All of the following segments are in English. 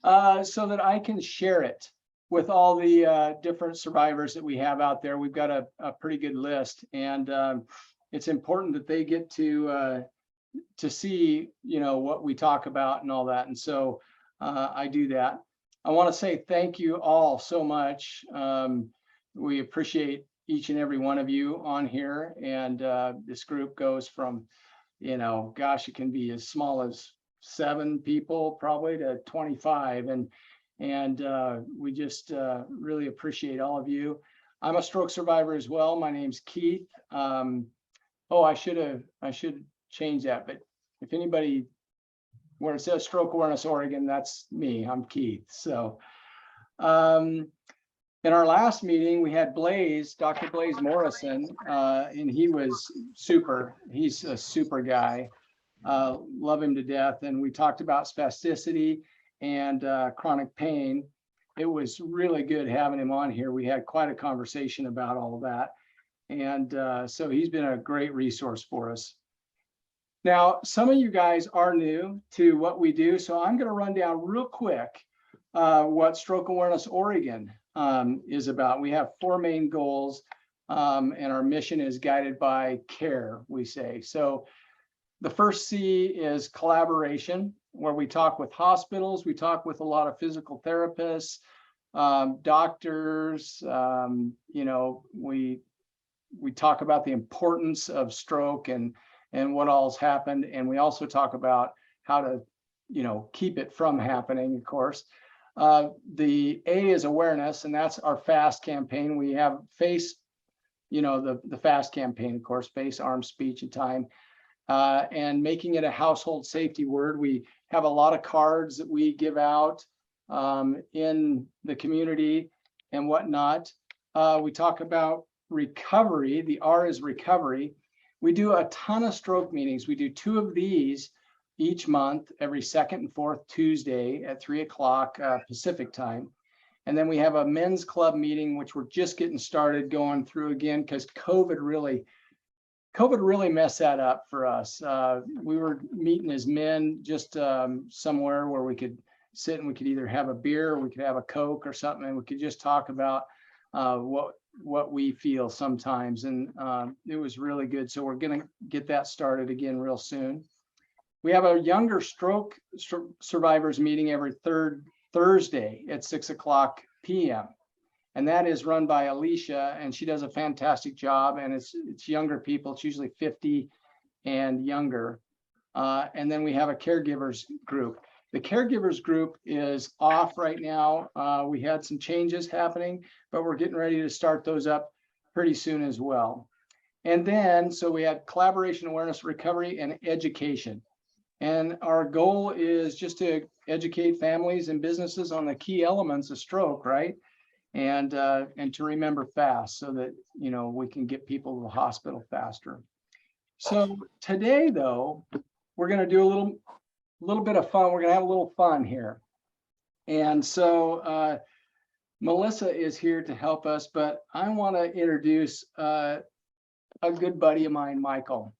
so that I can share it with all the different survivors that we have out there. We've got a pretty good list, and it's important that they get to see, you know, what we talk about and all that. And so I do that. I want to say thank you all so much. We appreciate each and every one of you on here. And this group goes from, you know, gosh, it can be as small as 7 people probably to 25. And we just really appreciate all of you. I'm a stroke survivor as well. My name's Keith. Oh, I should change that. But if anybody, where it says Stroke Awareness Oregon, that's me. I'm Keith. So in our last meeting, we had Blaze, Dr. Blaze Morrison, and he was super. He's a super guy. Love him to death. And we talked about spasticity and chronic pain. It was really good having him on here. We had quite a conversation about all of that. And so he's been a great resource for us. Now, some of you guys are new to what we do, so I'm going to run down real quick what Stroke Awareness Oregon is about. We have 4 main goals, and our mission is guided by care, we say. So the first C is collaboration, where we talk with hospitals, we talk with a lot of physical therapists, doctors, you know, we talk about the importance of stroke and what all's happened. And we also talk about how to, you know, keep it from happening, of course. The A is awareness, and that's our FAST campaign. We have FACE, you know, the FAST campaign, of course, face, arm, speech, and time, and making it a household safety word. We have a lot of cards that we give out in the community and whatnot. We talk about recovery. The R is recovery. We do a ton of stroke meetings. We do 2 of these each month, every 2nd and 4th Tuesday at 3 o'clock Pacific time. And then we have a men's club meeting, which we're just getting started going through again, because COVID really messed that up for us. We were meeting as men just somewhere where we could sit and we could either have a beer or we could have a Coke or something, and we could just talk about what we feel sometimes. And it was really good. So we're going to get that started again real soon. We have a younger stroke survivors meeting every 3rd Thursday at 6 o'clock p.m. And that is run by Alicia, and she does a fantastic job. And it's younger people. It's usually 50 and younger. And then we have a caregivers group. The caregivers group is off right now. We had some changes happening, but we're getting ready to start those up pretty soon as well. And then, so we had collaboration, awareness, recovery, and education. And our goal is just to educate families and businesses on the key elements of stroke, right? And to remember fast, so that, you know, we can get people to the hospital faster. So today, though, we're going to do a little bit of fun. We're going to have a little fun here. And so Melissa is here to help us, but I want to introduce a good buddy of mine, Michael.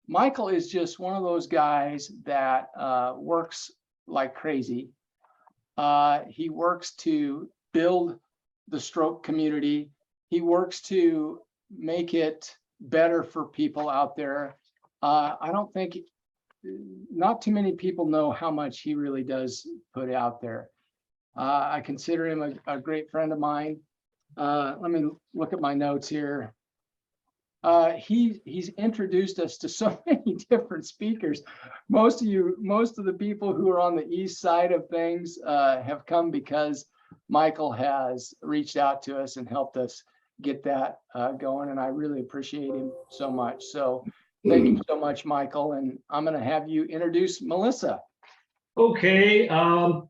Michael is just one of those guys that works like crazy. He works to build the stroke community. He works to make it better for people out there. I don't think, not too many people know how much he really does put out there. I consider him a great friend of mine. Let me look at my notes here. He's introduced us to so many different speakers. Most of the people who are on the east side of things have come because Michael has reached out to us and helped us get that going, and I really appreciate him so much. So thank you so much, Michael, and I'm going to have you introduce Melissa. Okay, I'd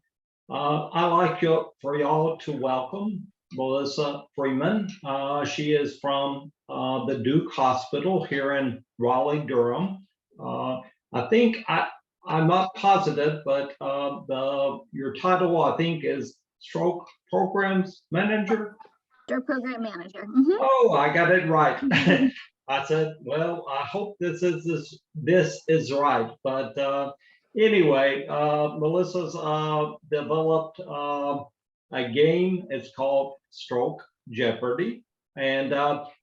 like for y'all to welcome Melissa Freeman. She is from the Duke Hospital here in Raleigh, Durham. I think I'm not positive, but your title, I think, is Stroke Programs Manager. Stroke Program Manager. Oh, I got it right. I said, well, I hope this is right. But Anyway, Melissa's developed a game. It's called Stroke Jeopardy. And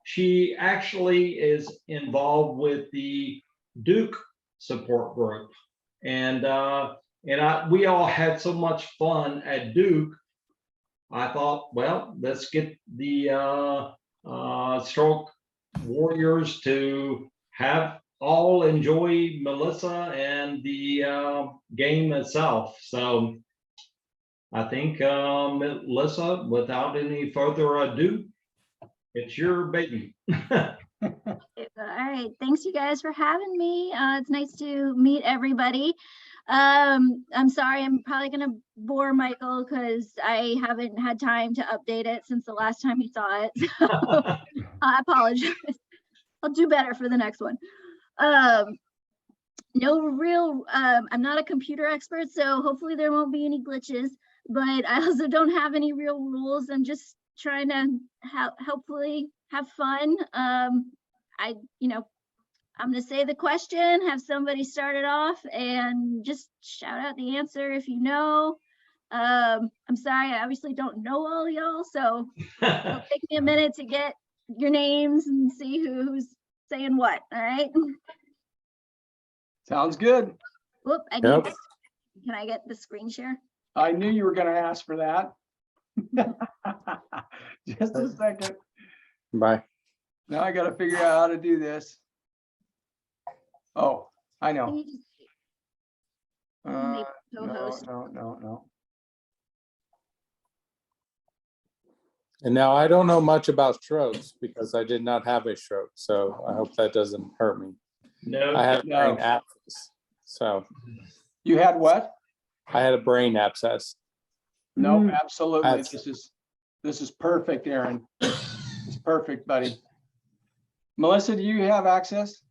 she actually is involved with the Duke support group. And we all had so much fun at Duke. I thought, well, let's get the stroke warriors to have all enjoy Melissa and the game itself. So I think, Melissa, without any further ado, it's your baby. All right, thanks you guys for having me. It's nice to meet everybody. I'm sorry, I'm probably gonna bore Michael because I haven't had time to update it since the last time he saw it. So I apologize. I'll do better for the next one. No real, I'm not a computer expert, so hopefully there won't be any glitches, but I also don't have any real rules. I'm just trying to hopefully have fun. I'm gonna say the question, have somebody start it off and just shout out the answer if you know. I'm sorry, I obviously don't know all y'all, so it'll take me a minute to get your names and see who's saying what, all right? Sounds good. Whoop, Yep. Can I get the screen share? I knew you were gonna ask for that. Just a second. Bye. Now I gotta figure out how to do this. Oh, I Can know. you just No, co-host? no. And now I don't know much about strokes because I did not have a stroke. So I hope that doesn't hurt me. No, I had a No. brain abscess. So You had what? I had a brain abscess. No, absolutely. That's- This is perfect, Aaron. It's perfect, buddy. Melissa, do you have access?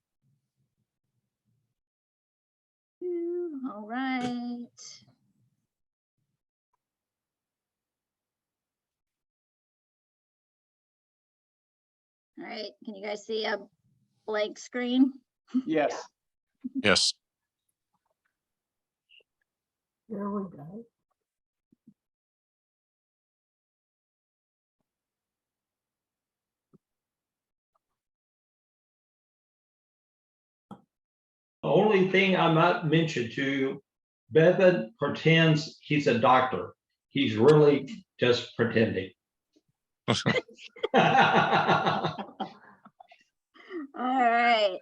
All right. All right, can you guys see a blank screen? Yes. Yes. There we go. the only thing I might mention to you, Bevan pretends he's a doctor. He's really just pretending. All right.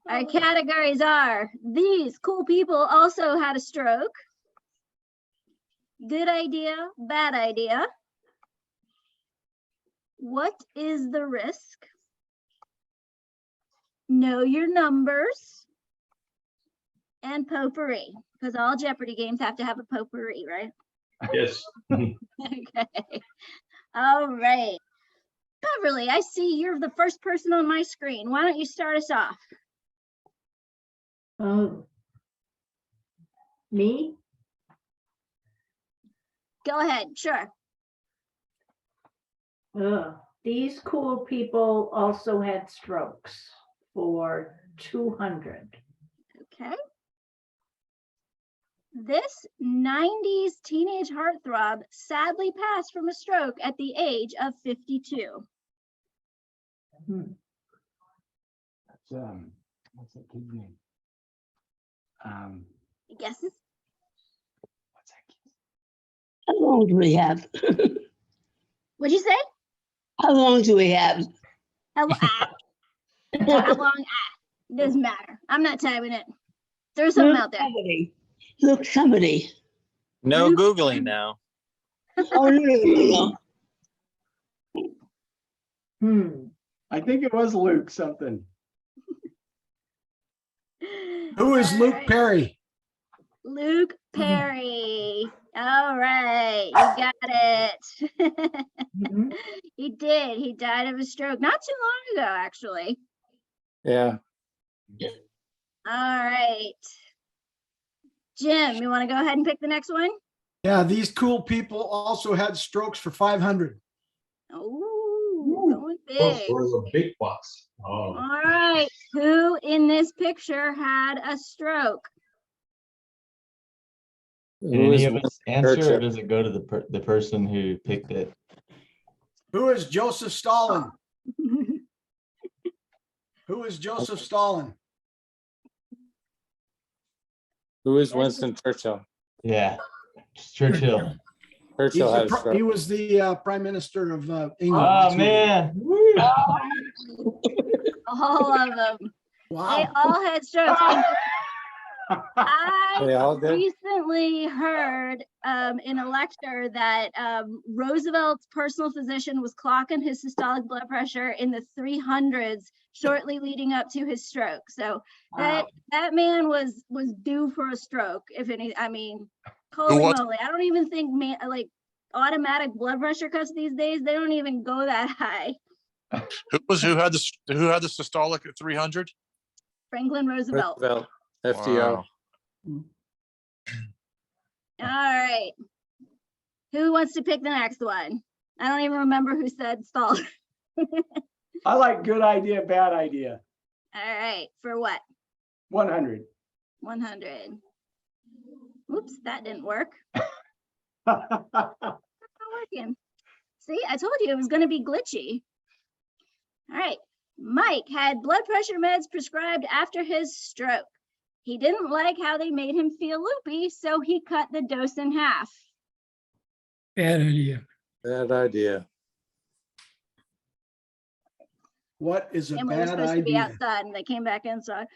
Our categories are, these cool people also had a stroke. Good idea, bad idea. What is the risk? Know your numbers. And potpourri, because all Jeopardy games have to have a potpourri, right? Yes. Okay. All right. Beverly, I see you're the first person on my screen. Why don't you start us off? Me? Go ahead, sure. These cool people also had strokes for 200. Okay. This 90s teenage heartthrob sadly passed from a stroke at the age of 52. That's what's that kid's name? Guesses? What's that kid? How long do we have? What'd you say? How long do we have? How long? Doesn't matter. I'm not typing it. There's something out there. Somebody. No Luke? Googling now. Oh, no. I think it was Luke something. Who is Luke Alright. Perry? Luke Perry. All right, you got it. Mhm. He did. He died of a stroke not too long ago, actually. Yeah. All right. Jim, you want to go ahead and pick the next one? Yeah, these cool people also had strokes for 500. Oh, going Those big. were the big bucks. Oh, All right. Who in this picture had a stroke? Did Who any is of us Winston answer, or Churchill? does it go to the person who picked it? Who is Joseph Stalin? Who is Joseph Stalin? Who is Winston Churchill? Yeah, it's Churchill. Churchill had a He stroke. was the prime minister of England. Oh man. Woo. All of them. They Wow. all had strokes. And They I all did? recently heard in a lecture that Roosevelt's personal physician was clocking his systolic blood pressure in the 300s shortly leading up to his stroke. So that man was due for a stroke. If any, I mean, holy was? moly! I don't even think like automatic blood pressure cuffs these days. They don't even go that high. Who had the systolic at 300? Franklin Roosevelt. Roosevelt, FDR. Wow. All right. Who wants to pick the next one? I don't even remember who said Stalin. I like good idea, bad idea. All right. For what? 100. 100. Oops, that didn't work. All Not working. See, I told you it was going to be glitchy. All right. Mike had blood pressure meds prescribed after his stroke. He didn't like how they made him feel loopy, so he cut the dose in half. Bad idea. Bad idea. What is a And we were bad supposed to be idea? outside and they came back inside.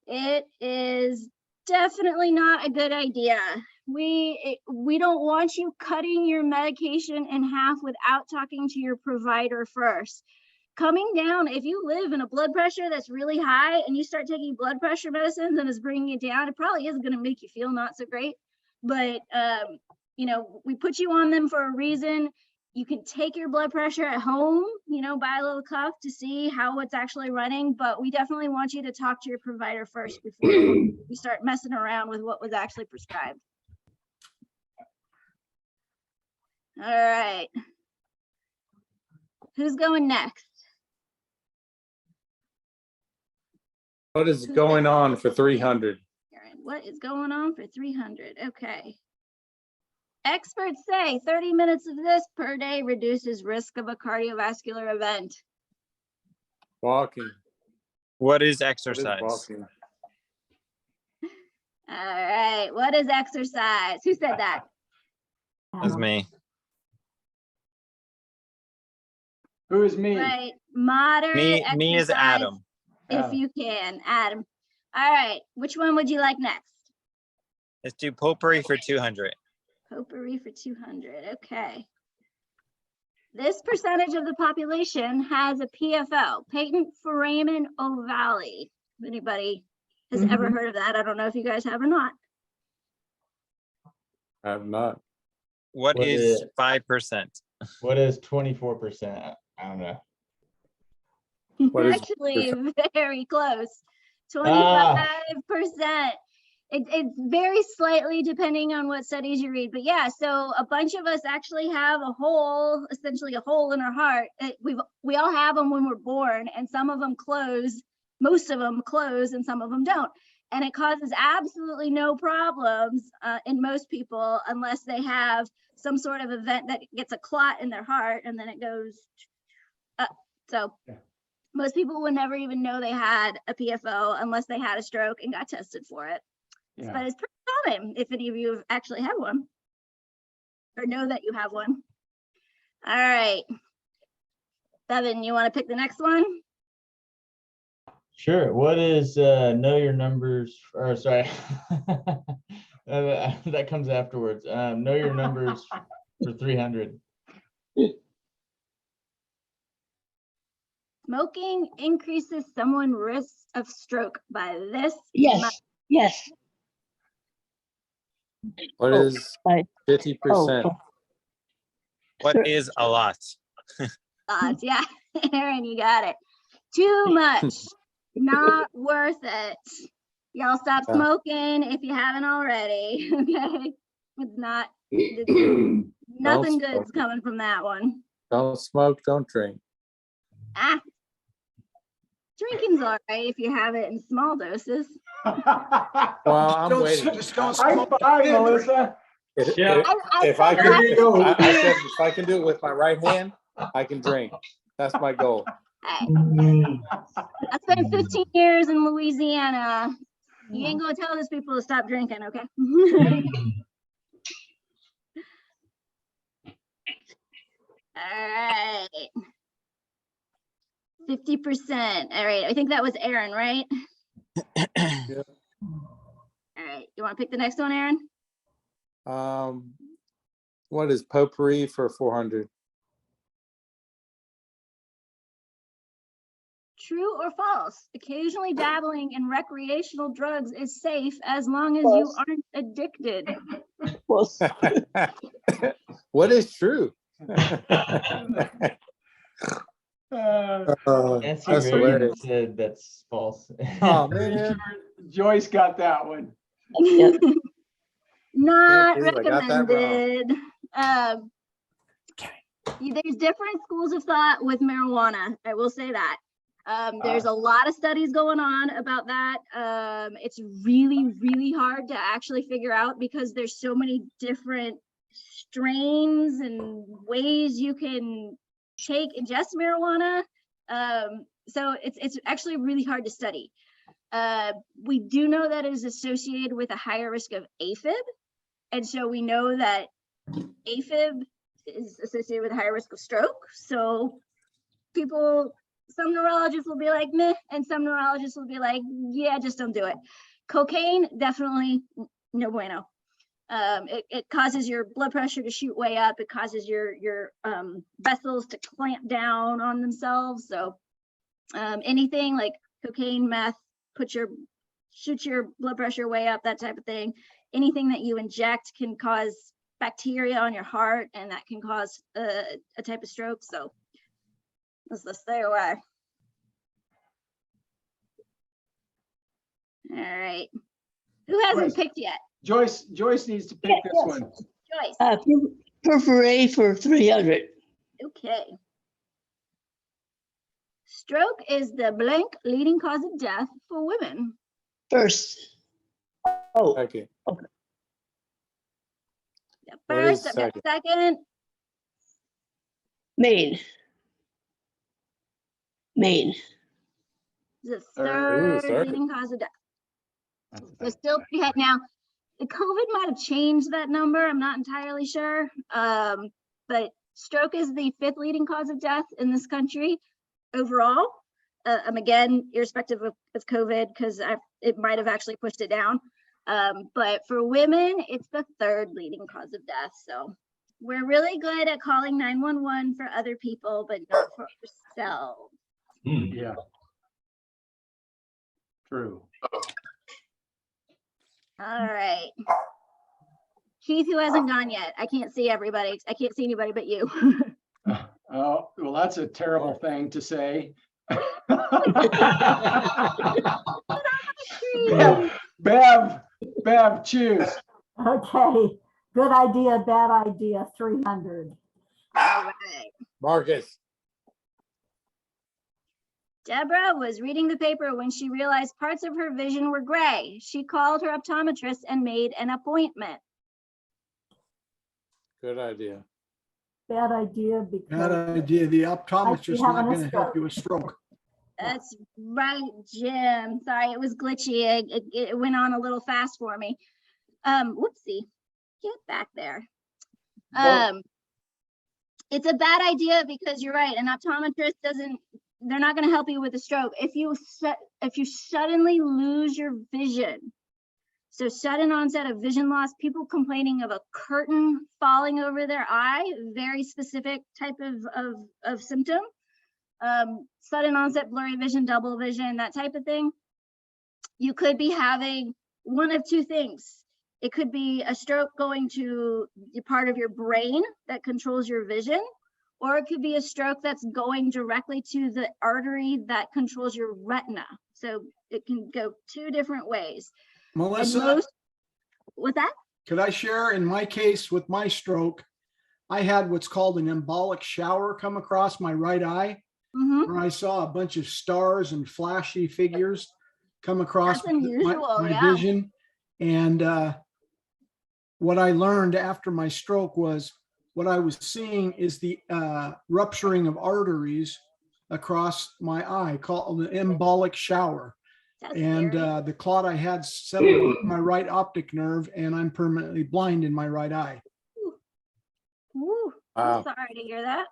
It is definitely not a good idea. We don't want you cutting your medication in half without talking to your provider first. Coming down, if you live in a blood pressure that's really high and you start taking blood pressure medicines and it's bringing it down, it probably is going to make you feel not so great. But, you know, we put you on them for a reason. You can take your blood pressure at home, you know, buy a little cuff to see how it's actually running. But we definitely want you to talk to your provider first before you start messing around with what was actually prescribed. All right. Who's going next? What is going on for 300? Karen, what is going on for 300? Okay. Experts say 30 minutes of this per day reduces risk of a cardiovascular event. Walking. What is What is exercise? walking? All right. What is exercise? Who said that? That's me. Who is me? Right. Moderate Me is exercise Adam. if you can. Adam. All right. Which one would you like next? Let's do potpourri for 200. Potpourri for 200. Okay. This percentage of the population has a PFO, patent foramen ovale. If anybody has ever heard of that, I don't know if you guys have or not. I have not. What What is is- 5%? What is 24%? I don't know. What is Actually, very close. Ah. 25%. It's very slightly depending on what studies you read, but yeah, so a bunch of us actually have a hole, essentially a hole in our heart. We all have them when we're born, and some of them close, most of them close, and some of them don't. And it causes absolutely no problems in most people unless they have some sort of event that gets a clot in their heart and then it goes up. So most people would never even know they had a PFO unless they had a stroke and got tested for it. Yeah. But it's pretty common if any of you have actually had one or know that you have one. All right. Bevan, you want to pick the next one? Sure. What is know your numbers? Or sorry, that comes afterwards. Know your numbers for 300. Smoking increases someone's risk of stroke by this Yes, yes. What Oh, is right. 50%? Oh, What is a lot? odds. Yeah, Aaron, you got it. Too much. Not worth it. Y'all stop Yeah. smoking if you haven't already. Okay. It's not, nothing smoke. good's coming from that one. Don't smoke, don't drink. Ah. Drinking's all right if you have it in small doses. Well, I'm waiting. Just don't High smoke. five, Melissa. Yeah. If I said can, There you go. I said, if I can do it with my right hand, I can drink. That's my goal. Hey, Mm. I spent 15 years in Louisiana. You ain't gonna tell those people to stop drinking, okay? All right. 50%. All right. I think that was Aaron, right? Yeah. All right. You want to pick the next one, Aaron? What is potpourri for 400? True or false? Occasionally dabbling in recreational drugs is safe as long as you False. aren't addicted. Well, What is true? Nancy That's Reagan hilarious. said that's false. Oh, Pretty man. sure Joyce got that one. yeah. Not Can't believe I got that wrong. recommended. There's different schools of thought with marijuana. I will say that. There's a lot of studies going on about that. It's really, really hard to actually figure out because there's so many different strains and ways you can ingest marijuana. So it's actually really hard to study. We do know that it is associated with a higher risk of AFib. And so we know that AFib is associated with a higher risk of stroke. So some neurologists will be like, meh, and some neurologists will be like, yeah, just don't do it. Cocaine, definitely no bueno. It causes your blood pressure to shoot way up. It causes your vessels to clamp down on themselves. So anything like cocaine, meth, shoot your blood pressure way up, that type of thing. Anything that you inject can cause bacteria on your heart, and that can cause a type of stroke. So let's stay away. All right. Who hasn't picked yet? Joyce needs to pick this one. Joyce. Perforate for 300. Okay. Stroke is the blank leading cause of death for women. First. Oh, Okay. Yeah, What is first, second? second. Maine. The Ooh, third third. leading cause of death. So still pretty high. Now, the COVID might have changed that number. I'm not entirely sure. But stroke is the fifth leading cause of death in this country overall. Again, irrespective of COVID, because it might have actually pushed it down. But for women, it's the third leading cause of death. So we're really good at calling 911 for other people, but not for ourselves. Yeah. True. All right. Keith, who hasn't gone yet. I can't see everybody. I can't see anybody but you. Oh, well, that's a terrible thing to say. Bev, choose. Okay, good idea, bad idea, 300. All right. Marcus. Deborah was reading the paper when she realized parts of her vision were gray. She called her optometrist and made an appointment. Good idea. Bad idea Bad because idea. The optometrist is not having a going to help you with stroke. That's right, Jim. Sorry, it was glitchy. It went on a little fast for me. Whoopsie. Get back there. It's a bad idea because you're right. An optometrist they're not going to help you with a stroke. If you suddenly lose your vision, so sudden onset of vision loss, people complaining of a curtain falling over their eye, very specific type of symptom. Sudden onset blurry vision, double vision, that type of thing. You could be having one of two things. It could be a stroke going to the part of your brain that controls your vision, or it could be a stroke that's going directly to the artery that controls your retina. So it can go two different ways. Melissa, What's that? could I share in my case with my stroke? I had what's called an embolic shower come across my right eye, where I saw a bunch of stars and flashy figures come across That's unusual, my yeah. vision. And what I learned after my stroke was what I was seeing is the rupturing of arteries across my eye called the embolic shower. That's And scary. the clot I had settled into my right optic nerve, and I'm permanently blind in my right eye. Woo, Wow. I'm sorry to hear that.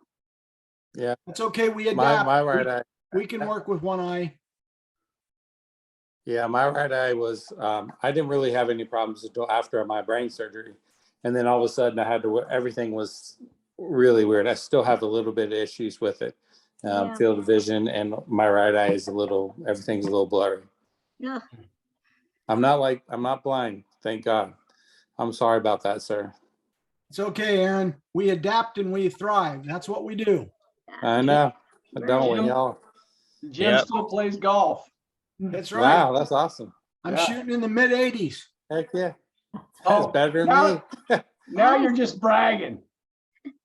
Yeah, It's okay. We my adapt. right eye. We can work with one eye. Yeah, my right eye was, I didn't really have any problems until after my brain surgery. And then all of a sudden I had to, everything was really weird. I still have a little bit of issues with it. Yeah. Field of vision, and my right eye is everything's a little blurry. Ugh. I'm not blind, thank God. I'm sorry about that, sir. It's okay, Aaron. We adapt and we thrive. That's what we do. I know, Right. don't we Jim- all? Jim Yep. still plays golf. That's right. Wow, that's awesome. I'm Yeah. shooting in the mid 80s. Heck yeah. That's Oh, better than now- me. Now you're just bragging.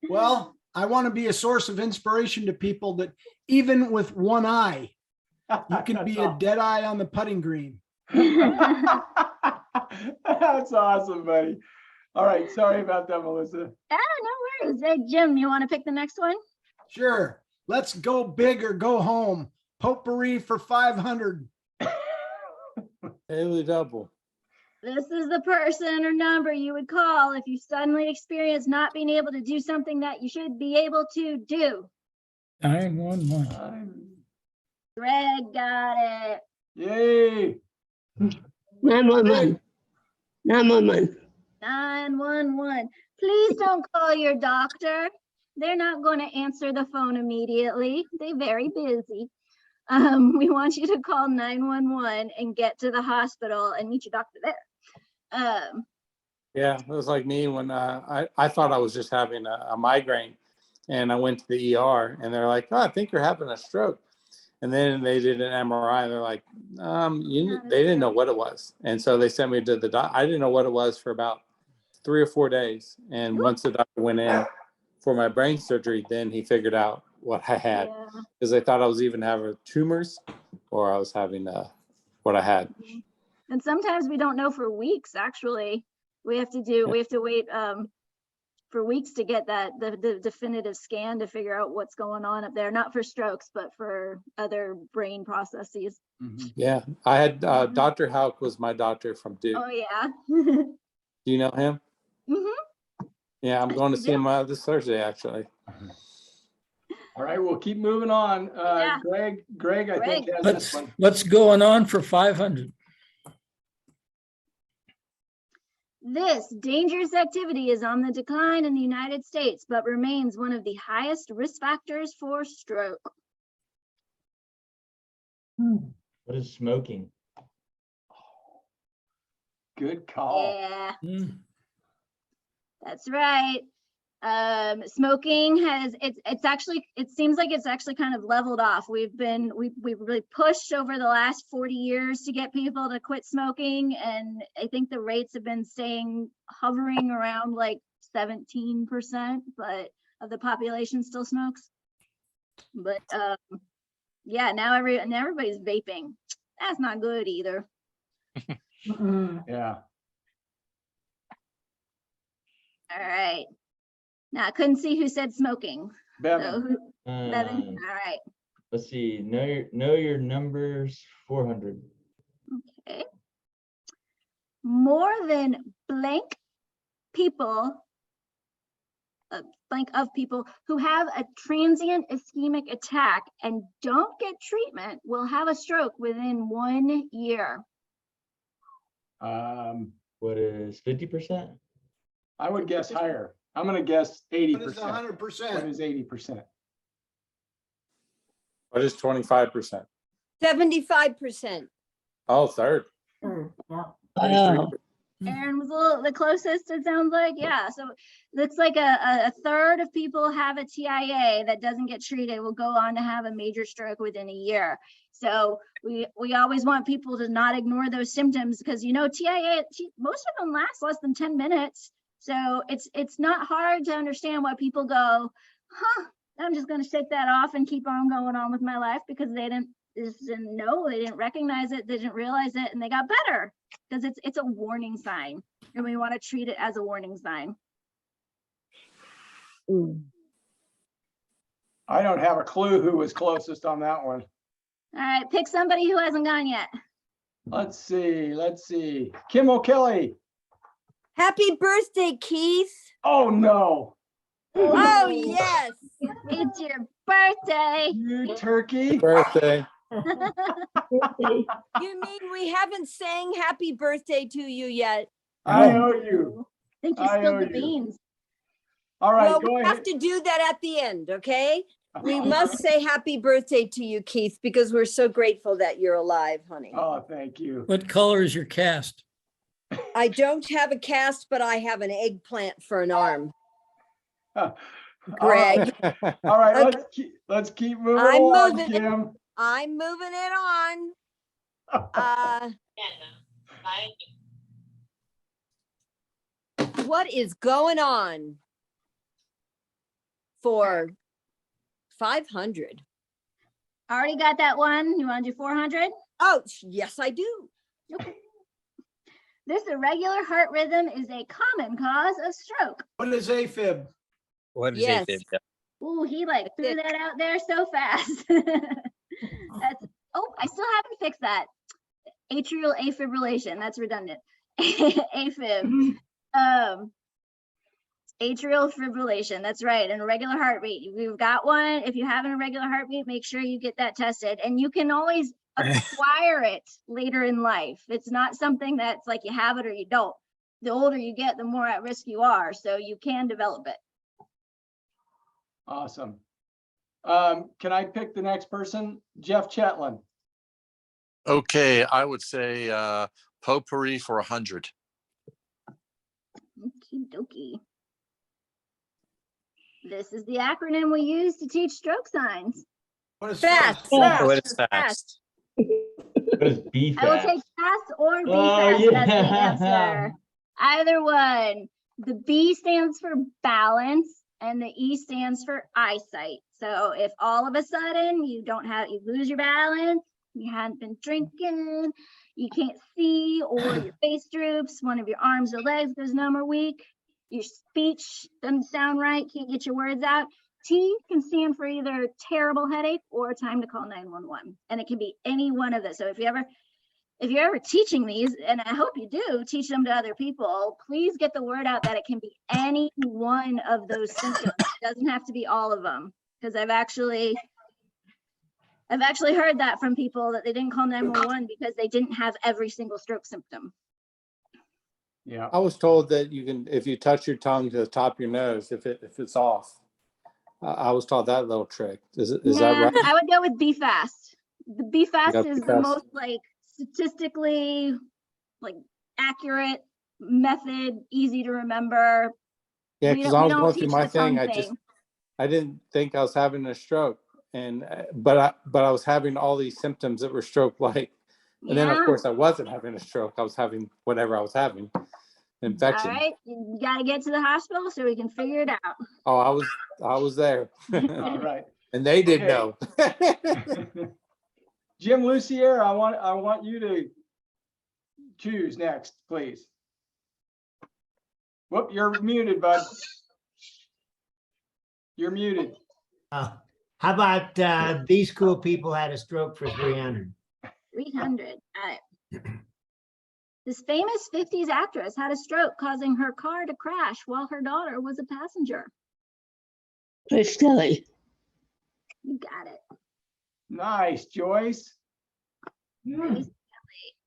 Well, I want to be a source of inspiration to people that even with one eye, you can be a dead eye on the putting green. That's awesome, buddy. All right, sorry about that, Melissa. No worries. Hey, Jim, you want to pick the next one? Sure. Let's go big or go home. Potpourri for 500. Daily double. This is the person or number you would call if you suddenly experience not being able to do something that you should be able to do. 911. Greg got it. Yay. 911. 911. 911. Please don't call your doctor. They're not going to answer the phone immediately. They're very busy. We want you to call 911 and get to the hospital and meet your doctor there. Yeah, it was like me when I thought I was just having a migraine, and I went to the ER, and they're like, "Oh, I think you're having a stroke." And then they did an MRI, and they're like, they didn't know what it was, and so they sent me to the doc. I didn't know what it was for about 3 or 4 days, and once the doctor went in for my brain surgery, then he figured out what I had, Yeah. because they thought I was even having tumors, or I was having what I had. And sometimes we don't know for weeks, actually. We have to wait for weeks to get the definitive scan to figure out what's going on up there, not for strokes, but for other brain processes. Yeah, I had Dr. Hauk was my doctor from Duke. Oh, yeah. Do you know him? Mhm. Yeah, I'm going to see him this Thursday, actually. All right, we'll keep moving on. Yeah. Greg, I think has this one. What's going on for 500? This dangerous activity is on the decline in the United States, but remains one of the highest risk factors for stroke. What is smoking? Good call. Yeah, Hmm. that's right. Smoking it seems like it's actually kind of leveled off. We've really pushed over the last 40 years to get people to quit smoking, and I think the rates have been hovering around like 17%, but of the population still smokes. But yeah, now everybody's vaping. That's not good either. Yeah. All right. Now I couldn't see who said smoking. So Bevan. Bevan, all right. Let's see. Know your numbers. 400. Okay. More than blank of people who have a transient ischemic attack and don't get treatment will have a stroke within 1 year. What is 50%? I would guess higher. I'm gonna guess 80%. What is 100%? What is 80%? What is 25%? 75%. Oh, third. Yeah. Wow. Aaron was the closest, it sounds like. Yeah, so it's like a third of people have a TIA that doesn't get treated will go on to have a major stroke within a year. So we always want people to not ignore those symptoms, because TIA, most of them last less than 10 minutes. So it's not hard to understand why people go, I'm just going to shake that off and keep on going on with my life, because they didn't know, they didn't recognize it, they didn't realize it, and they got better, because it's a warning sign. And we want to treat it as a warning sign. I don't have a clue who was closest on that one. All right, pick somebody who hasn't gone yet. Let's see. Kim O'Kelly. Happy birthday, Keith. Oh, no. Oh, yes. It's your birthday. You turkey. Birthday. You mean we haven't sang happy birthday to you yet? I owe you. I think you I spilled owe the you. beans. All right, Well, go we ahead. have to do that at the end, okay? We must say happy birthday to you, Keith, because we're so grateful that you're alive, honey. Oh, thank you. What color is your cast? I don't have a cast, but I have an eggplant for an arm. Greg, All right, Okay. let's keep moving I'm along, moving. Kim. I'm moving it on. What is going on for 500? Already got that one. You want to do 400? Oh, yes, I do. Okay. This irregular heart rhythm is a common cause of stroke. What is AFib? What is Yes. AFib? Ooh, he like threw that out there so fast. That's, oh, I still haven't fixed that. Atrial afibrillation. That's redundant. AFib. Atrial fibrillation. That's right. An irregular heartbeat. We've got one. If you have an irregular heartbeat, make sure you get that tested. And you can always acquire it later in life. It's not something that's like you have it or you don't. The older you get, the more at risk you are. So you can develop it. Awesome. Can I pick the next person? Jeff Chetland. Okay, I would say potpourri for 100. Okie dokie. This is the acronym we use to teach stroke signs. What is Fast. What is fast? What is B I will fast? take fast or B Oh, fast as the yeah. answer. Either one. The B stands for balance and the E stands for eyesight. So if all of a sudden you lose your balance, you hadn't been drinking, you can't see, or your face droops, one of your arms or legs goes numb or weak, your speech doesn't sound right, can't get your words out. T can stand for either terrible headache or time to call 911. And it can be any one of those. So if you're ever teaching these, and I hope you do teach them to other people, please get the word out that it can be any one of those symptoms. It doesn't have to be all of them. Because I've actually heard that from people that they didn't call 911 because they didn't have every single stroke symptom. Yeah. I was told that you can, if you touch your tongue to the top of your nose, if it's off. I was taught that little trick. Is that right? I would go with B fast. The B fast got is B the fast. most statistically accurate method, easy to remember. Yeah, We because don't- I we was don't going through teach my the tongue thing. I didn't think I was having a stroke, and but I was having all these symptoms that were stroke-like, and then of course I wasn't having a stroke. I was having whatever I was having, infection. All right, you got to get to the hospital so we can figure it out. Oh, I was there, All right. and they didn't know. Jim Lucier, I want you to choose next, please. Whoop, you're muted, bud. You're muted. How about these cool people had a stroke for 300? 300. Got it. This famous 50s actress had a stroke, causing her car to crash while her daughter was a passenger. Grace Kelly. You got it. Nice, Joyce.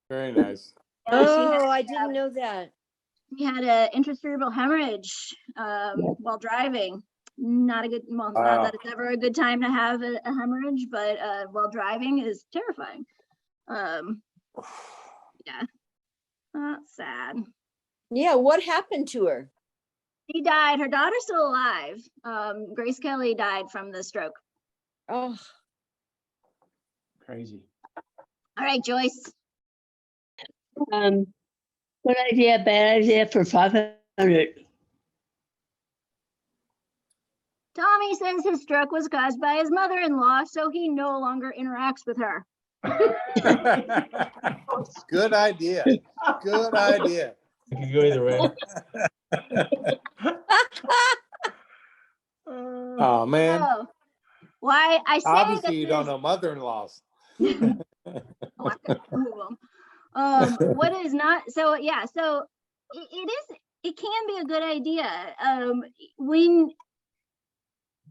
Very nice. Oh, I didn't know that. He had an intracerebral hemorrhage while driving. Not a good, well, Wow. not that it's ever a good time to have a hemorrhage, but while driving is terrifying. Yeah, that's sad. Yeah, what happened to her? She died. Her daughter's still alive. Grace Kelly died from the stroke. Oh, Crazy. All right, Joyce. Good idea, bad idea for 500. Tommy says his stroke was caused by his mother-in-law, so he no longer interacts with her. Good idea. Good idea. It could go either way. Oh, man. So, why I say Obviously, this you don't is- know mother-in-laws. Oh, I've got two of them. What is not, so yeah, so it can be a good idea. When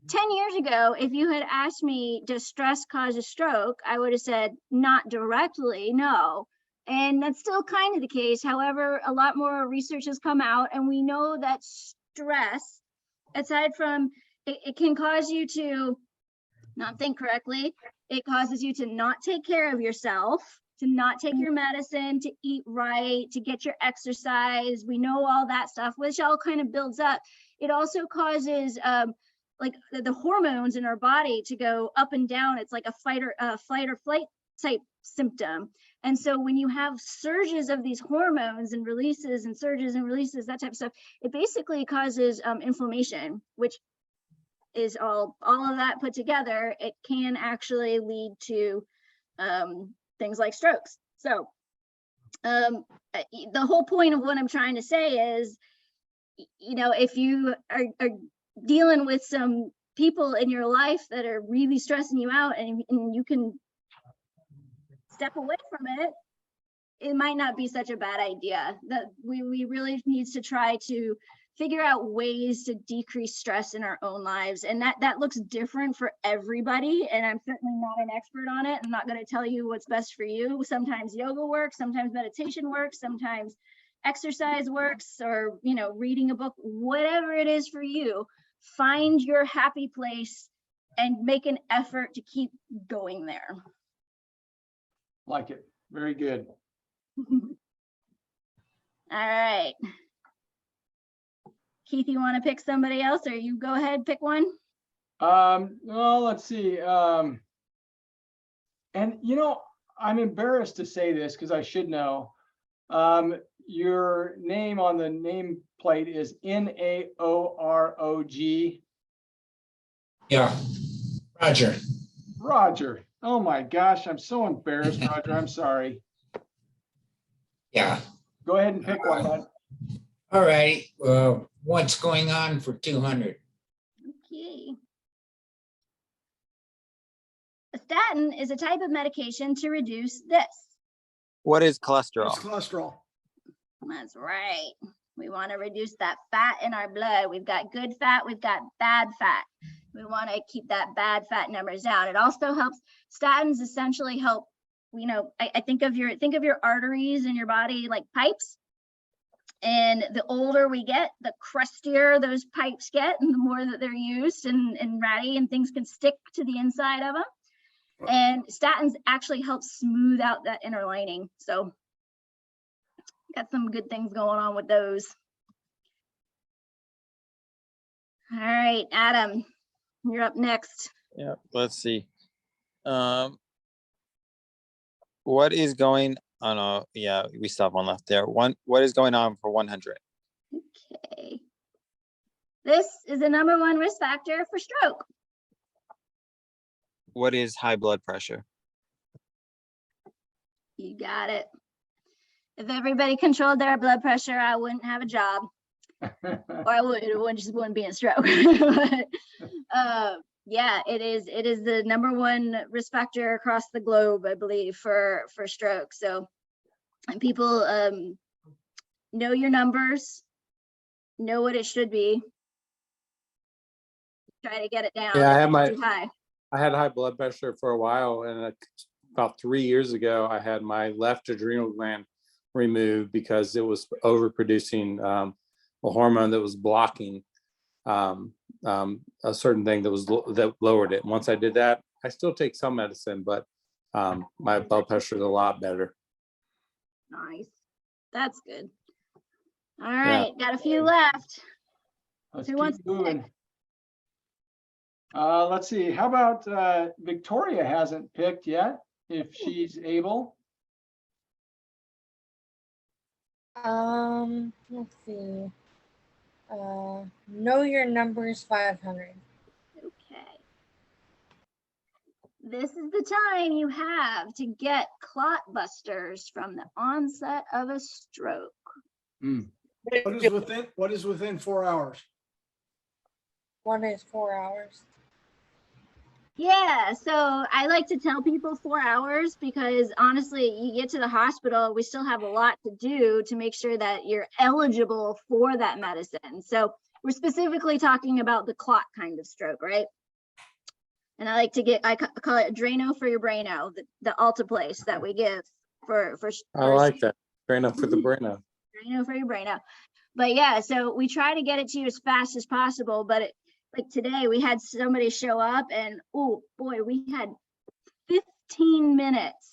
10 years ago, if you had asked me, does stress cause a stroke? I would have said not directly, no. And that's still kind of the case. However, a lot more research has come out, and we know that stress, aside from it can cause you to not think correctly, it causes you to not take care of yourself, to not take your medicine, to eat right, to get your exercise. We know all that stuff, which all kind of builds up. It also causes like the hormones in our body to go up and down. It's like a flight or flight type symptom. And so when you have surges of these hormones and releases and surges and releases, that type of stuff, it basically causes inflammation, which is all of that put together. It can actually lead to things like strokes. So the whole point of what I'm trying to say is, you know, if you are dealing with some people in your life that are really stressing you out, and you can step away from it, it might not be such a bad idea. That we really need to try to figure out ways to decrease stress in our own lives. And that looks different for everybody. And I'm certainly not an expert on it. I'm not going to tell you what's best for you. Sometimes yoga works, sometimes meditation works, sometimes exercise works, or, you know, reading a book, whatever it is for you. Find your happy place and make an effort to keep going there. Like it. Very good. All right. Keith, you want to pick somebody else, or you go ahead, pick one? Well, let's see. And you know, I'm embarrassed to say this because I should know. Your name on the nameplate is Naorog. Yeah, Roger. Roger. Oh my gosh, I'm so embarrassed, Roger. I'm sorry. Yeah. Go ahead and pick one, bud. All right. What's going on for 200? Okay. A statin is a type of medication to reduce this. What is cholesterol? It's cholesterol. That's right. We want to reduce that fat in our blood. We've got good fat, we've got bad fat. We want to keep that bad fat numbers down. It also helps, statins essentially help, you know, I think of your arteries in your body like pipes. And the older we get, the crustier those pipes get, and the more that they're used and ratty, and things can stick to the inside of them. And statins actually help smooth out that inner lining. So got some good things going on with those. All right, Adam, you're up next. Yeah, let's see. What is going on? Oh, yeah, we still have one left there. What is going on for 100? Okay. This is the #1 risk factor for stroke. What is high blood pressure? You got it. If everybody controlled their blood pressure, I wouldn't have a job. Or I would, it wouldn't be a stroke. But, yeah, it is the #1 risk factor across the globe, I believe, for stroke. So, and people know your numbers, know what it should be. Try to get it down. Yeah, Too high. I had high blood pressure for a while, and about 3 years ago, I had my left adrenal gland removed because it was overproducing a hormone that was blocking a certain thing that lowered it. And once I did that, I still take some medicine, but my blood pressure is a lot better. Nice. That's good. All right, got a few left. Let's Who keep wants to moving. pick? Let's see. How about Victoria hasn't picked yet, if she's able. Let's see. Know your numbers 500. Okay. This is the time you have to get clot busters from the onset of a stroke. What is within 4 hours? One is 4 hours. Yeah, so I like to tell people 4 hours because honestly, you get to the hospital, we still have a lot to do to make sure that you're eligible for that medicine. So we're specifically talking about the clot kind of stroke, right? And I like to call it Drano for your braino, the Alteplase that we give for I like that. Drano for the braino. Drano for your braino. But yeah, so we try to get it to you as fast as possible, but like today we had somebody show up and oh boy, we had 15 minutes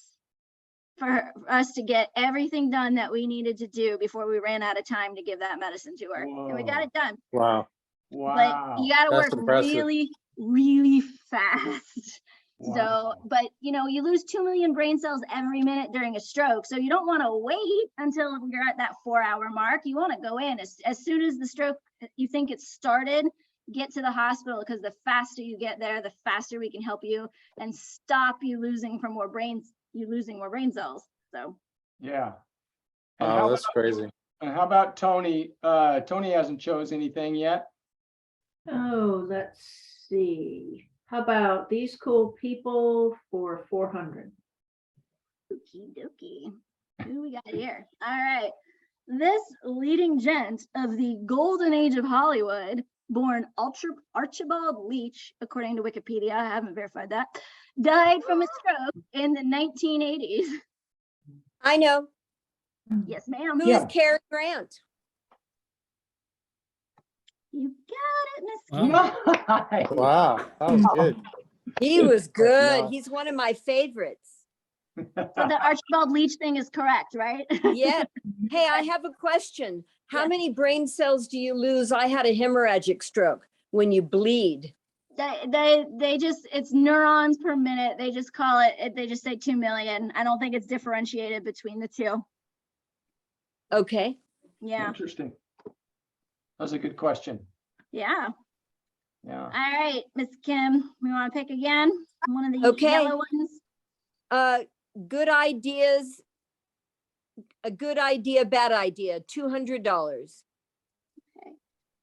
for us to get everything done that we needed to do before we ran out of time to give that medicine to her. And we got it done. Wow. But you got to work really, really fast. Wow. So, but you lose 2 million brain cells every minute during a stroke. So you don't want to wait until you're at that 4-hour mark. You want to go in as soon as the stroke, you think it's started, get to the hospital, because the faster you get there, the faster we can help you and stop you losing more brain cells. So Yeah. Oh, that's crazy. And how about Tony? Tony hasn't chose anything yet. Oh, let's see. How about these cool people for 400? Okie dokie. Who do we got here? All right. This leading gent of the golden age of Hollywood, born Archibald Leach, according to Wikipedia, I haven't verified that, died from a stroke in the 1980s. I know. Yes, ma'am. Who is Cary Grant? You got it, Miss Kim. Wow, that was good. He was good. Yeah. He's one of my favorites. So the Archibald Leach thing is correct, right? Yeah. Hey, I have a question. How many brain cells do you lose? I had a hemorrhagic stroke. When you bleed. They just, it's neurons per minute. They just call it, they just say 2 million. I don't think it's differentiated between the two. Okay. Yeah. Interesting. That was a good question. Yeah. Yeah. All right, Miss Kim, we want to pick again? One of the yellow ones. Good ideas. A good idea, bad idea, $200. Okay.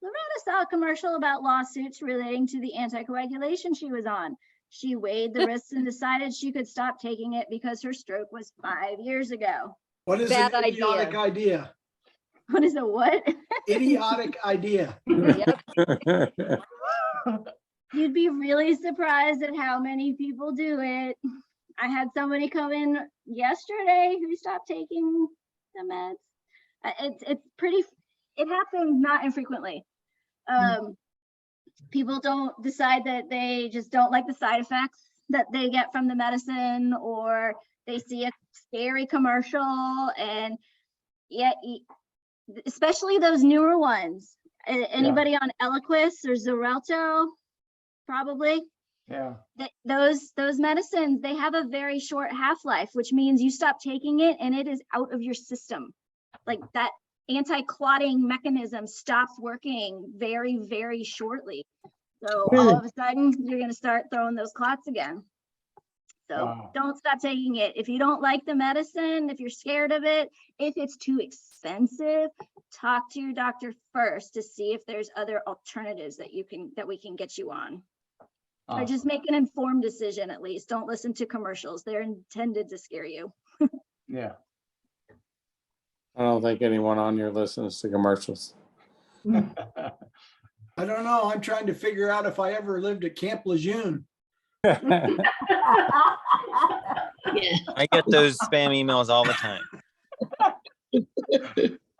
Loretta saw a commercial about lawsuits relating to the anticoagulation she was on. She weighed the risks and decided she could stop taking it because her stroke was 5 years ago. What is Bad an idiotic idea? What is a what? Idiotic idea. Yep. You'd be really surprised at how many people do it. I had somebody come in yesterday who stopped taking the meds. It's pretty, it happens not infrequently. People don't decide that they just don't like the side effects that they get from the medicine, or they see a scary commercial, and yet, especially those newer ones. Anybody on Eliquis or Xarelto? Probably. Yeah. Those medicines, they have a very short half-life, which means you stop taking it and it is out of your system. Like that anti-clotting mechanism stops working very, very shortly. So all of a sudden you're going to start throwing those clots again. So don't stop taking it. If you don't like the medicine, if you're scared of it, if it's too expensive, talk to your doctor first to see if there's other alternatives that we can get you on. Or just make an informed decision at least. Don't listen to commercials. They're intended to scare you. Yeah. I don't think anyone on here listens to commercials. I don't know. I'm trying to figure out if I ever lived at Camp Lejeune. I get those spam emails all the time.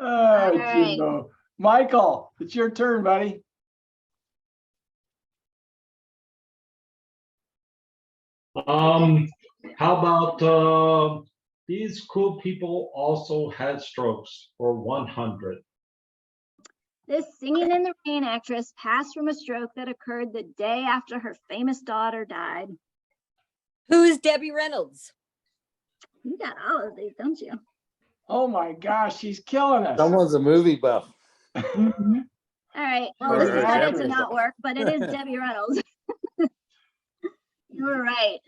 Oh, right. Jimbo. Michael, it's your turn, buddy. How about these cool people also had strokes for 100? This Singing in the Rain actress passed from a stroke that occurred the day after her famous daughter died. Who is Debbie Reynolds? You got all of these, don't you? Oh my gosh, she's killing us. Someone's a movie buff. All right. Well, Or this decided to actress. not work, but it is Debbie Reynolds. You were right.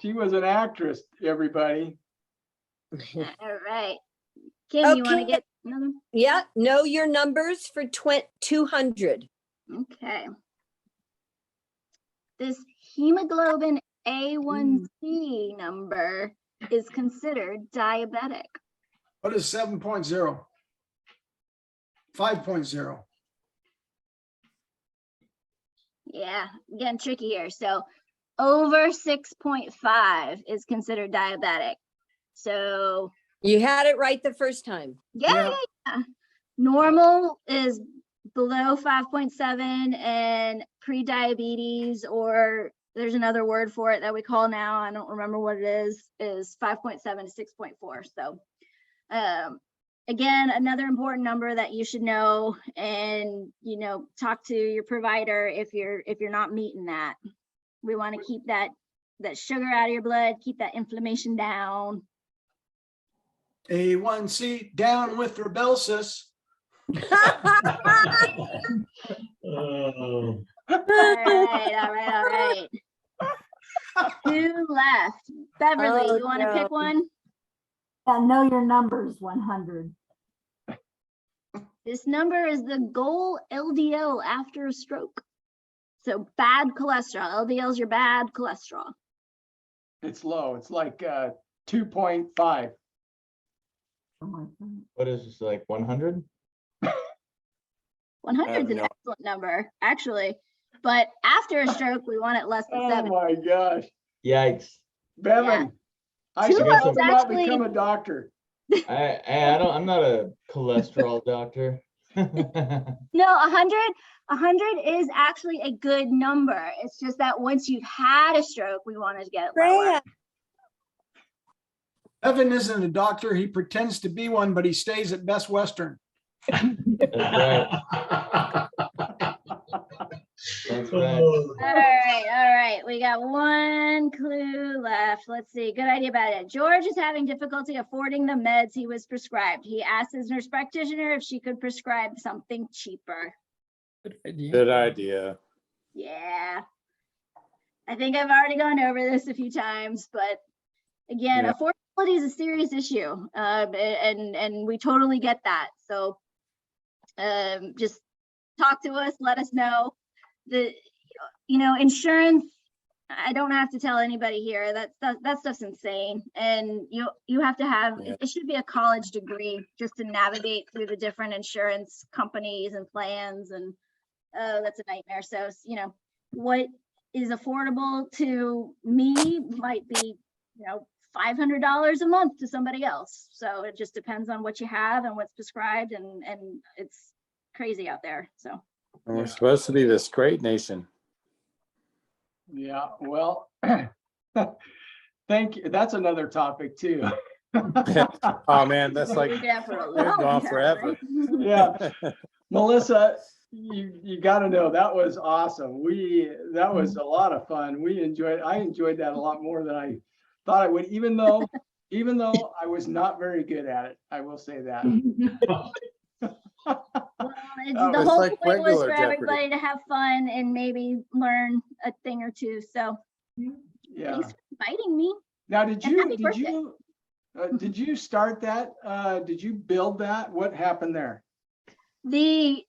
She was an actress, everybody. All right. Kim, you want to Okay. get Another? Yeah, know your numbers for 200. Okay. This hemoglobin A1C number is considered diabetic. What is 7.0? 5.0. Yeah, getting tricky here. So over 6.5 is considered diabetic. So You had it right the first time. yeah. Normal is below 5.7, and pre-diabetes, or there's another word for it that we call now, I don't remember what it is 5.7 to 6.4. So again, another important number that you should know, and talk to your provider if you're not meeting that. We want to keep that sugar out of your blood, keep that inflammation down. A1C down with Rebelsis. Oh. All right. Two left. Beverly, Oh, you want to no. pick one? Yeah, know your numbers, 100. This number is the goal LDL after a stroke. So bad cholesterol. LDL is your bad cholesterol. It's low. It's like 2.5. What is this, like 100? 100 is an excellent number, actually. But after a stroke, we want it less than 7. Oh my gosh. Yikes. Bevan, I Two should levels hope not actually- become a doctor. I'm not a cholesterol doctor. No, 100 is actually a good number. It's just that once you've had a stroke, we want to get it lower. Freya. Evan isn't a doctor. He pretends to be one, but he stays at Best Western. That's right. That's right. All right. We got one clue left. Let's see. Good idea about it. George is having difficulty affording the meds he was prescribed. He asked his nurse practitioner if she could prescribe something cheaper. Good idea. Yeah. I think I've already gone over this a few times, but again, Yeah. affordability is a serious issue. And we totally get that. So just talk to us, let us know. Insurance, I don't have to tell anybody here that stuff's insane. And you have to have, it should be a college degree just to navigate through the different insurance companies and plans, and that's a nightmare. So, what is affordable to me might be, $500 a month to somebody else. So it just depends on what you have and what's prescribed, and it's crazy out there. So And we're supposed to be this great nation. Yeah, well, thank you. That's another topic too. Oh man, that's like we'll be there for a we're long gone time, forever. right? Yeah, Melissa, you got to know that was awesome. That was a lot of fun. I enjoyed that a lot more than I thought I would, even though I was not very good at it. I will say that. Well, Oh, the it's whole like point was regular for Jeopardy. everybody to have fun and maybe learn a thing or two. So Yeah. thanks for inviting me. Now, And happy birthday. did you start that? Did you build that? What happened there? The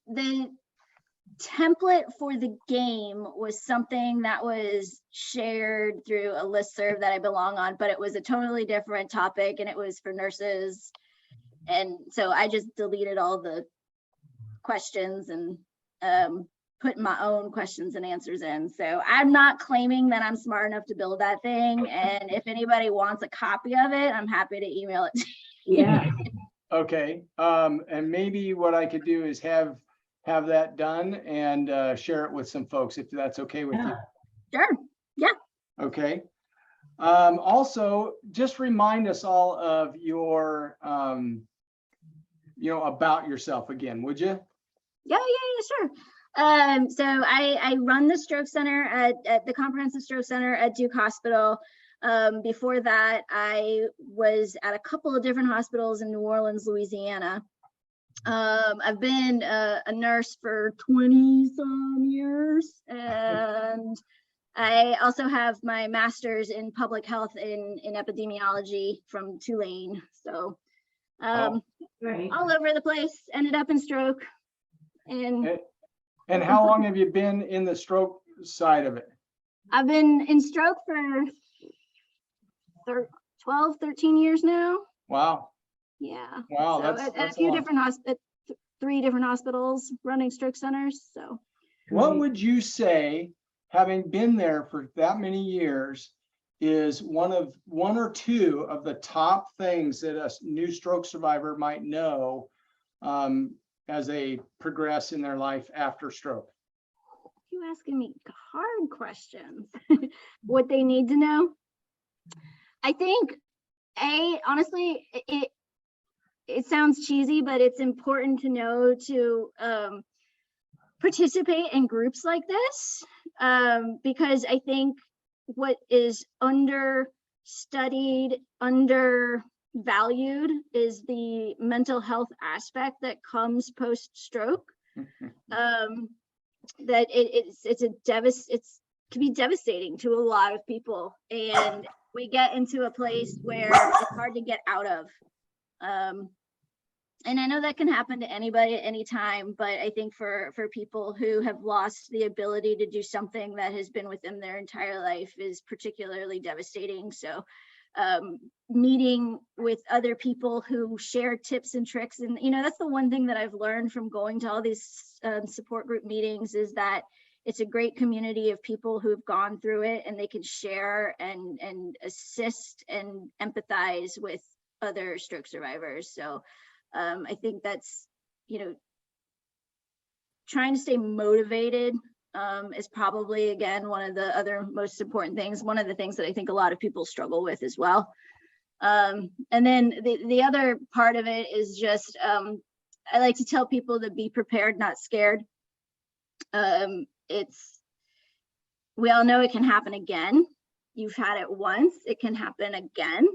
template for the game was something that was shared through a listserv that I belong on, but it was a totally different topic, and it was for nurses. And so I just deleted all the questions and put my own questions and answers in. So I'm not claiming that I'm smart enough to build that thing. And if anybody wants a copy of it, I'm happy to email it to you. Yeah. Okay, and maybe what I could do is have that done and share it with some folks, if that's okay with you. Sure. Yeah. Okay. Also, just remind us all of your, about yourself again, would you? Yeah, sure. So I run the stroke center at the Comprehensive Stroke Center at Duke Hospital. Before that, I was at a couple of different hospitals in New Orleans, Louisiana. I've been a nurse for 20 some years, and I also have my master's in public health in epidemiology from Tulane. So Right. all over the place, ended up in stroke. And how long have you been in the stroke side of it? I've been in stroke for 12, 13 years now. Wow. Yeah. Wow, So that's at a a few lot. different hospitals, 3 different hospitals running stroke centers. So What would you say, having been there for that many years, is one or two of the top things that a new stroke survivor might know as they progress in their life after stroke? you asking me hard questions. What they need to know? I think, honestly, it sounds cheesy, but it's important to know to participate in groups like this, because I think what is understudied, undervalued is the mental health aspect that comes post-stroke. That it can be devastating to a lot of people, and we get into a place where it's hard to get out of. And I know that can happen to anybody at any time, but I think for people who have lost the ability to do something that has been with them their entire life is particularly devastating. So meeting with other people who share tips and tricks, and that's the one thing that I've learned from going to all these support group meetings, is that it's a great community of people who've gone through it, and they can share and assist and empathize with other stroke survivors. So I think that's, trying to stay motivated is probably, again, one of the other most important things, one of the things that I think a lot of people struggle with as well. And then the other part of it is just, I like to tell people to be prepared, not scared. We all know it can happen again. You've had it once, it can happen again.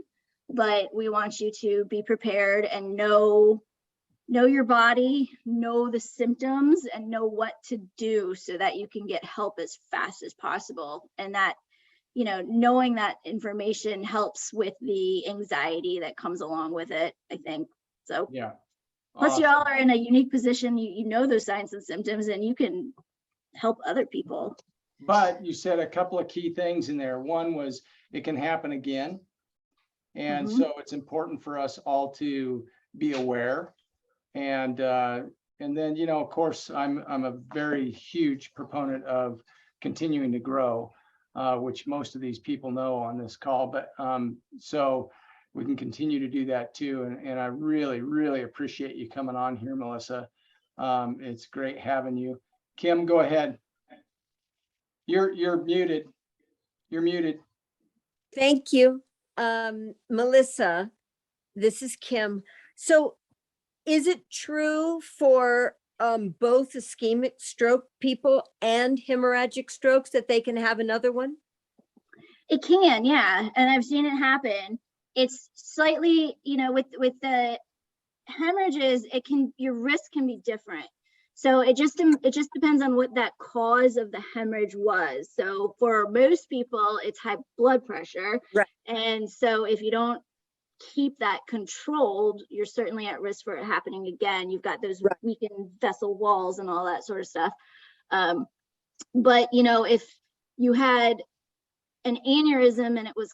But we want you to be prepared and know your body, know the symptoms, and know what to do so that you can get help as fast as possible. And that, knowing that information helps with the anxiety that comes along with it, I think. So yeah. Plus, you all are in a unique position. You know those signs and symptoms, and you can help other people. But you said a couple of key things in there. One was it can happen again. And so it's important for us all to be aware. And then, of course, I'm a very huge proponent of continuing to grow, which most of these people know on this call. But so we can continue to do that too. And I really, really appreciate you coming on here, Melissa. It's great having you. Kim, go ahead. You're muted. You're muted. Thank you. Melissa, this is Kim. So is it true for both ischemic stroke people and hemorrhagic strokes that they can have another one? It can, yeah. And I've seen it happen. It's slightly, with the hemorrhages, your risk can be different. So it just depends on what that cause of the hemorrhage was. So for most people, it's high blood pressure. Right. And so if you don't keep that controlled, you're certainly at risk for it happening again. You've got those weakened vessel walls and all that sort of stuff. But if you had an aneurysm and it was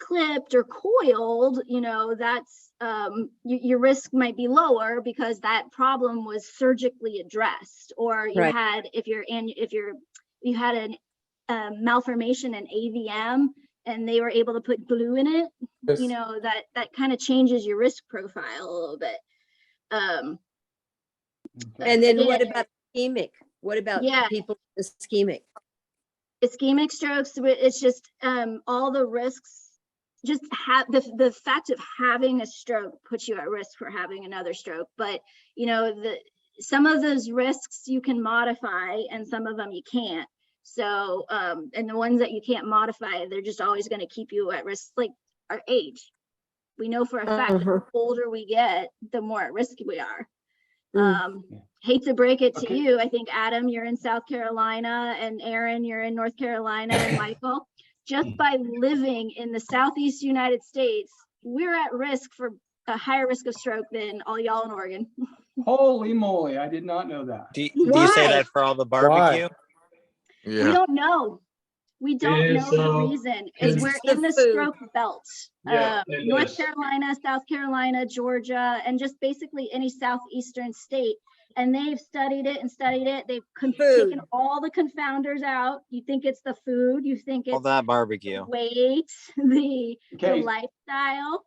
clipped or coiled, that's your risk might be lower because that problem was surgically addressed. Or you had, if you had a malformation in AVM and they were able to put glue in it, that kind of changes your risk profile a little bit. And then what about ischemic? What about people with ischemic? Ischemic strokes, it's just all the risks. Just have the fact of having a stroke puts you at risk for having another stroke. But some of those risks you can modify and some of them you can't. So and the ones that you can't modify, they're just always going to keep you at risk, like our age. We know for a fact that the older we get, the more at risk we are. Hate to break it to you. I think Adam, you're in South Carolina, and Aaron, you're in North Carolina, and Michael. Just by living in the Southeast United States, we're at risk for a higher risk of stroke than all y'all in Oregon. Holy moly, I did not know that. Do you say Why? that for all the barbecue? We don't know. We don't is, know the reason. Is we're in the stroke belt. Yeah, it North is. Carolina, South Carolina, Georgia, and just basically any southeastern state. And they've studied it and studied it. They've taken all the confounders out. You think it's the food, you think All it's that barbecue. weight, the Okay. lifestyle.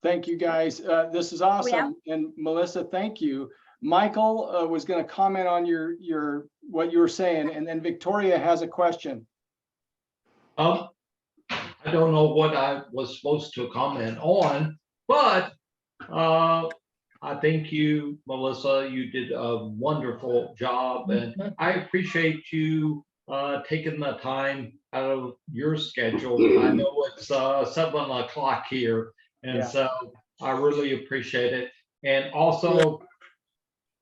Thank you, guys. This is awesome. And Melissa, thank you. Michael was going to comment on your what you were saying, and then Victoria has a question. I don't know what I was supposed to comment on, but I think you, Melissa, you did a wonderful job, and I appreciate you taking the time out of your schedule. I know it's 7 o'clock here, and so I really appreciate it. And also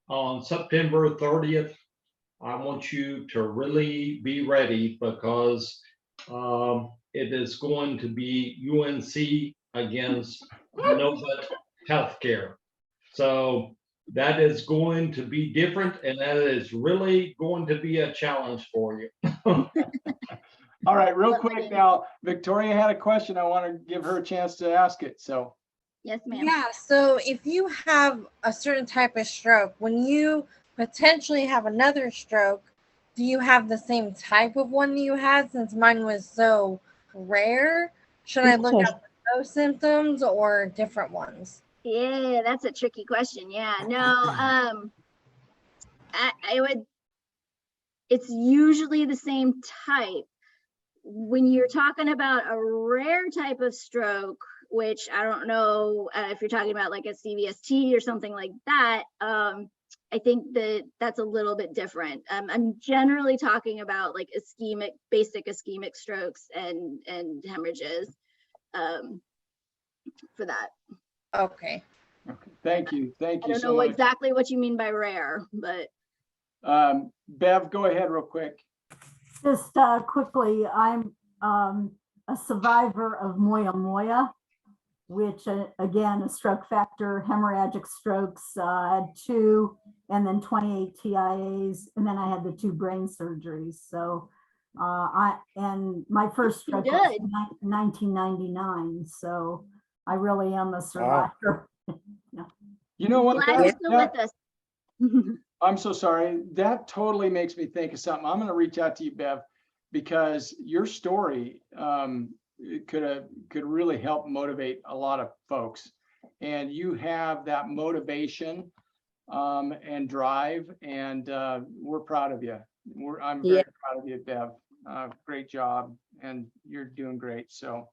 on September 30th, I want you to really be ready, because it is going to be UNC against Nova Healthcare. So that is going to be different, and that is really going to be a challenge for you. All right, real quick now, Victoria had a question. I want to give her a chance to ask it. So yes, ma'am. Yeah, so if you have a certain type of stroke, when you potentially have another stroke, do you have the same type of one you had, since mine was so rare? Should I look up those symptoms or different ones? Yeah, that's a tricky question. Yeah, no, I would, it's usually the same type. When you're talking about a rare type of stroke, which I don't know if you're talking about like a CVST or something like that, I think that that's a little bit different. I'm generally talking about like ischemic, basic ischemic strokes and hemorrhages for that. Okay. Okay. Thank you. Thank you I don't so know much. exactly what you mean by rare, but Bev, go ahead real quick. Just quickly, I'm a survivor of moya moya, which again, a stroke factor, hemorrhagic strokes, I had 2, and then 28 TIAs, and then I had the 2 brain surgeries. So and my first stroke was in 1999. So I really am a survivor. Yeah. You know what? glad you're still with us. I'm so sorry. That totally makes me think of something. I'm going to reach out to you, Bev, because your story could really help motivate a lot of folks. And you have that motivation and drive, and we're proud of you. I'm very proud of you, Bev. Great job, and you're doing great. So,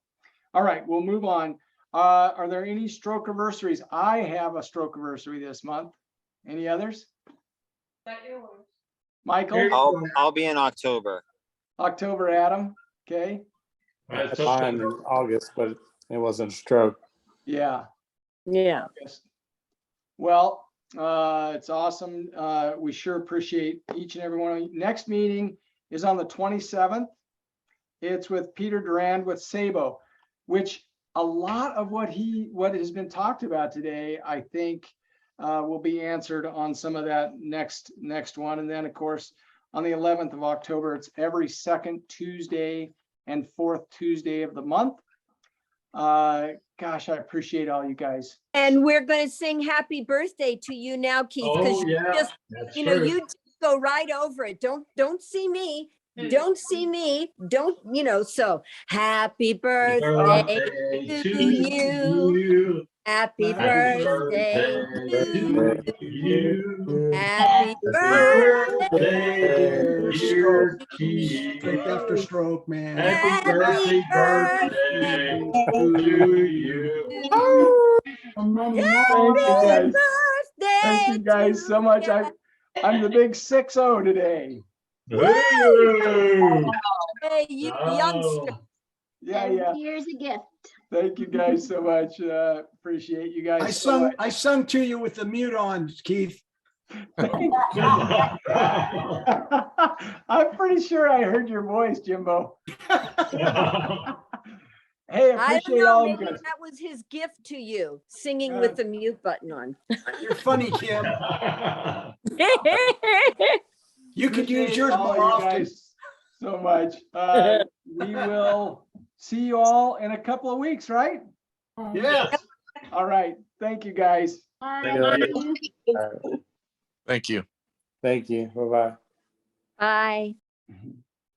all right, we'll move on. Are there any stroke anniversaries? I have a stroke anniversary this month. Any others? Michael? I'll be in October. October, Adam. Okay. Right, Mine in August, but it wasn't a stroke. Yeah. Yeah. August. Well, it's awesome. We sure appreciate each and every one of you. Next meeting is on the 27th. It's with Peter Durand with Sabo, which a lot of what has been talked about today, I think, will be answered on some of that next one. And then, of course, on the 11th of October, it's every second Tuesday and fourth Tuesday of the month. Gosh, I appreciate all you guys. And we're going to sing happy birthday to you now, Keith, because that's you true. just go right over it. Don't see me. Don't see me. Don't, so happy birthday to you. Happy birthday to you. Happy birthday, dear Keith. Straight after stroke, man. Happy birthday to you. And many Thank you guys. birthday. Thank you guys so much. I'm the big 6-0 today. Hey, youngster. Yeah. Here's a gift. Thank you guys so much. Appreciate you guys. I sung to you with the mute on, Keith. I'm pretty sure I heard your voice, Jimbo. Hey, I don't appreciate know, all you maybe guys. that was his gift to you, singing with the mute button on. You're funny, Kim. You could use Appreciate yours all more you often. guys So much. We will see you all in a couple of weeks, right? Yes. All right. Thank you, guys. Thank you. Thank you. Thank you. Bye-bye. Bye. Mhm.